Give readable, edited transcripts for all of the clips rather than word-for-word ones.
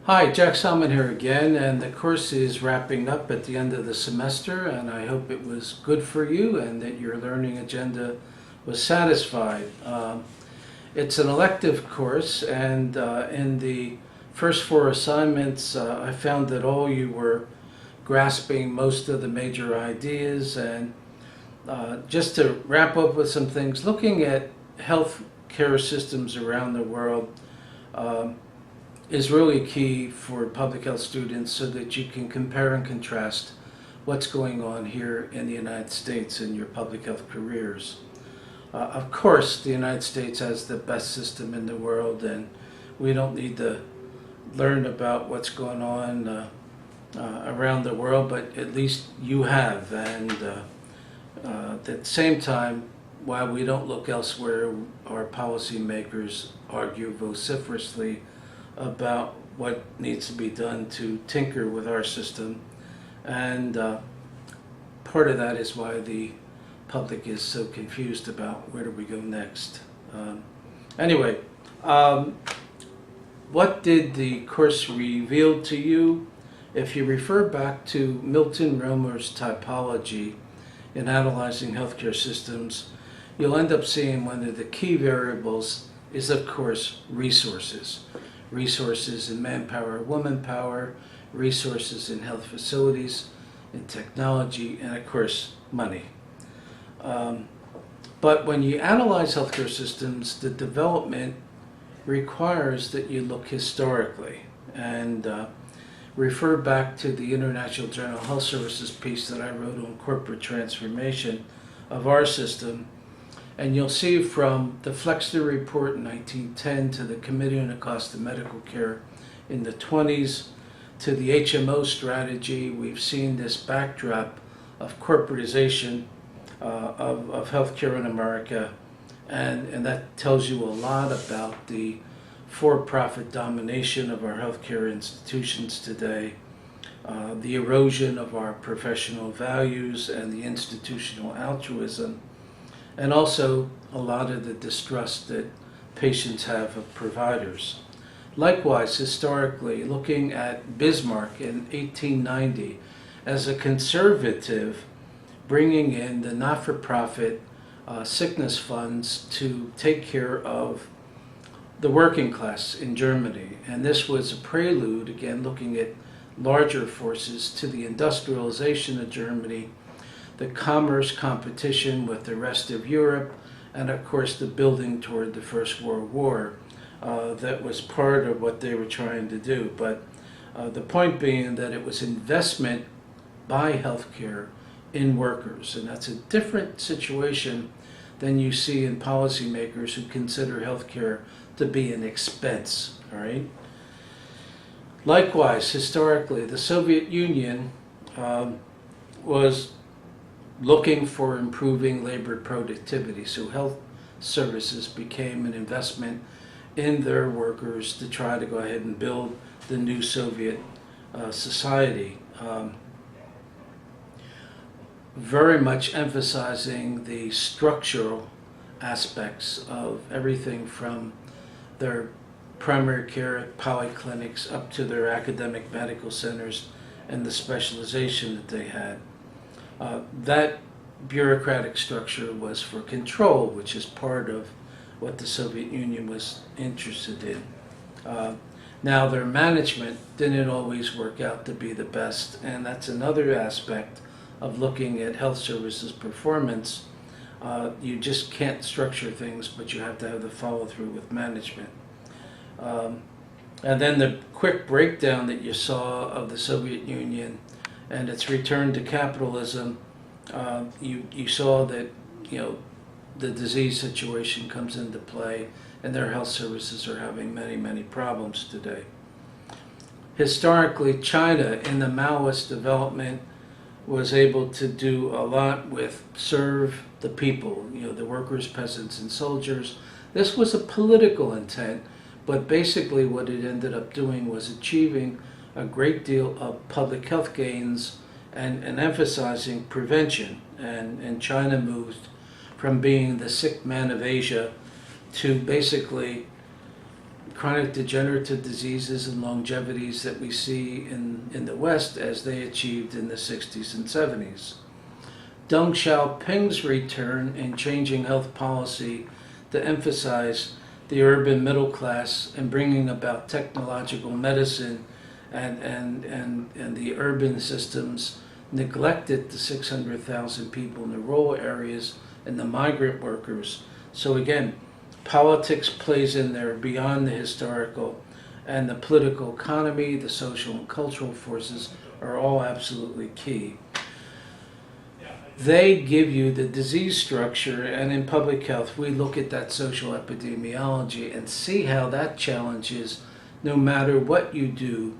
Hi, Jack Salmon here again, and the course is wrapping up at the end of the semester, and I hope it was good for you and that your learning agenda was satisfied. It's an elective course, and in the first four assignments, I found that all you were grasping most of the major ideas. And just to wrap up with some things, looking at health care systems around the world is really key for public health students so that you can compare and contrast what's going on here in the United States in your public health careers. Of course, the United States has the best system in the world, and we don't need to learn about what's going on around the world, but at least you have. And at the same time, while we don't look elsewhere, our policymakers argue vociferously about what needs to be done to tinker with our system, and part of that is why the public is so confused about where do we go next. Anyway, what did the course reveal to you? If you refer back to Milton Romer's typology in analyzing healthcare systems, you'll end up seeing one of the key variables is, of course, resources. Resources in manpower, womanpower, resources in health facilities, in technology, and of course, money. But when you analyze healthcare systems, the development requires that you look historically and refer back to the International Journal of Health Services piece that I wrote on corporate transformation of our system. And you'll see from the Flexner Report in 1910 to the Committee on the Cost of Medical Care in the 20s to the HMO strategy, we've seen this backdrop of corporatization of healthcare in America. And that tells you a lot about the for-profit domination of our healthcare institutions today, the erosion of our professional values and the institutional altruism, and also a lot of the distrust that patients have of providers. Likewise, historically, looking at Bismarck in 1890 as a conservative, bringing in the not-for-profit sickness funds to take care of the working class in Germany. And this was a prelude, again, looking at larger forces, to the industrialization of Germany, the commerce competition with the rest of Europe, and of course the building toward the First World War. That was part of what they were trying to do. But the point being that it was investment by healthcare in workers, and that's a different situation than you see in policymakers who consider healthcare to be an expense, all right? Likewise, historically, the Soviet Union was looking for improving labor productivity, so health services became an investment in their workers to try to go ahead and build the new Soviet society, very much emphasizing the structural aspects of everything from their primary care polyclinics up to their academic medical centers and the specialization that they had. That bureaucratic structure was for control, which is part of what the Soviet Union was interested in. Now, their management didn't always work out to be the best, and that's another aspect of looking at health services performance. You just can't structure things, but you have to have the follow-through with management. And then the quick breakdown that you saw of the Soviet Union and its return to capitalism, you saw that, the disease situation comes into play, and their health services are having many, many problems today. Historically, China in the Maoist development was able to do a lot with serve the people, the workers, peasants, and soldiers. This was a political intent, but basically what it ended up doing was achieving a great deal of public health gains and emphasizing prevention. And China moved from being the sick man of Asia to basically chronic degenerative diseases and longevities that we see in the West as they achieved in the 60s and 70s. Deng Xiaoping's return in changing health policy to emphasize the urban middle class and bringing about technological medicine and the urban systems neglected the 600,000 people in the rural areas and the migrant workers. So again, politics plays in there beyond the historical, and the political economy, the social and cultural forces are all absolutely key. They give you the disease structure, and in public health we look at that social epidemiology and see how that challenges no matter what you do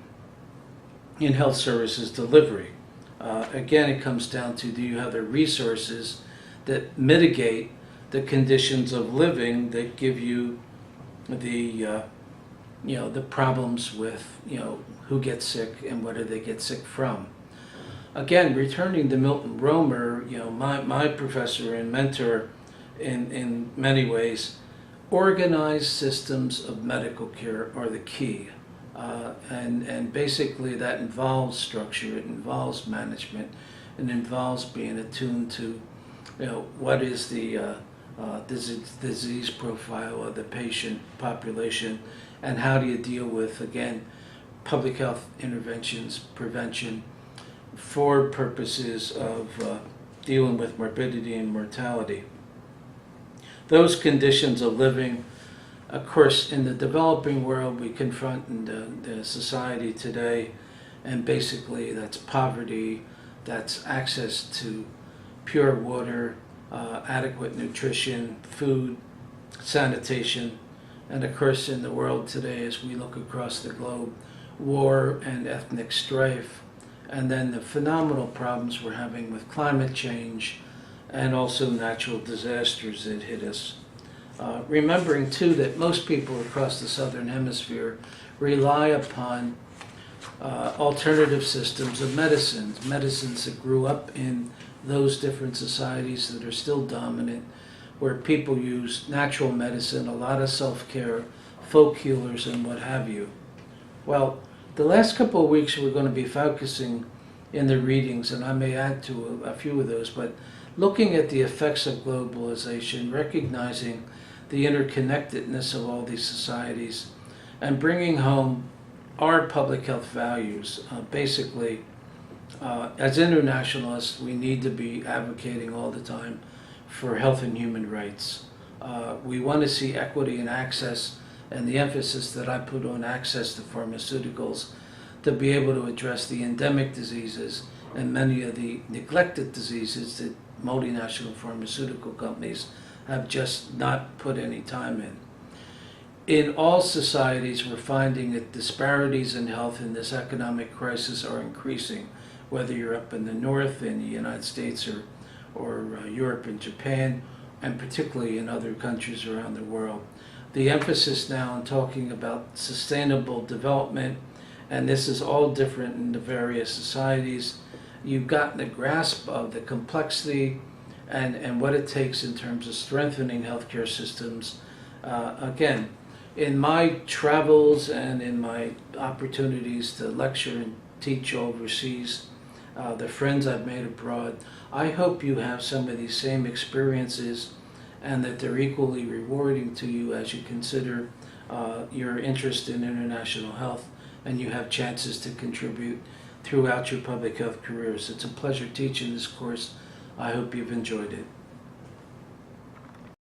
in health services delivery. Again, it comes down to, do you have the resources that mitigate the conditions of living that give you the the problems with who gets sick and what do they get sick from. Again, returning to Milton Romer, my professor and mentor in many ways, organized systems of medical care are the key. And basically that involves structure, it involves management, it involves being attuned to what is the disease profile of the patient population, and how do you deal with, again, public health interventions, prevention, for purposes of dealing with morbidity and mortality. Those conditions of living, of course, in the developing world we confront in the society today, and basically that's poverty, that's access to pure water, adequate nutrition, food, sanitation, and of course in the world today as we look across the globe, war and ethnic strife, and then the phenomenal problems we're having with climate change and also natural disasters that hit us. Remembering too that most people across the southern hemisphere rely upon alternative systems of medicines that grew up in those different societies that are still dominant, where people use natural medicine, a lot of self-care, folk healers, and what have you. Well, the last couple of weeks we're going to be focusing in the readings, and I may add to a few of those, but looking at the effects of globalization, recognizing the interconnectedness of all these societies, and bringing home our public health values. Basically, as internationalists, we need to be advocating all the time for health and human rights. We want to see equity and access, and the emphasis that I put on access to pharmaceuticals to be able to address the endemic diseases and many of the neglected diseases that multinational pharmaceutical companies have just not put any time in. In all societies, we're finding that disparities in health in this economic crisis are increasing, whether you're up in the north in the United States or Europe and Japan, and particularly in other countries around the world. The emphasis now on talking about sustainable development, and this is all different in the various societies. You've gotten a grasp of the complexity and what it takes in terms of strengthening healthcare systems. Again, in my travels and in my opportunities to lecture and teach overseas, the friends I've made abroad, I hope you have some of these same experiences and that they're equally rewarding to you as you consider your interest in international health and you have chances to contribute throughout your public health careers. It's a pleasure teaching this course. I hope you've enjoyed it.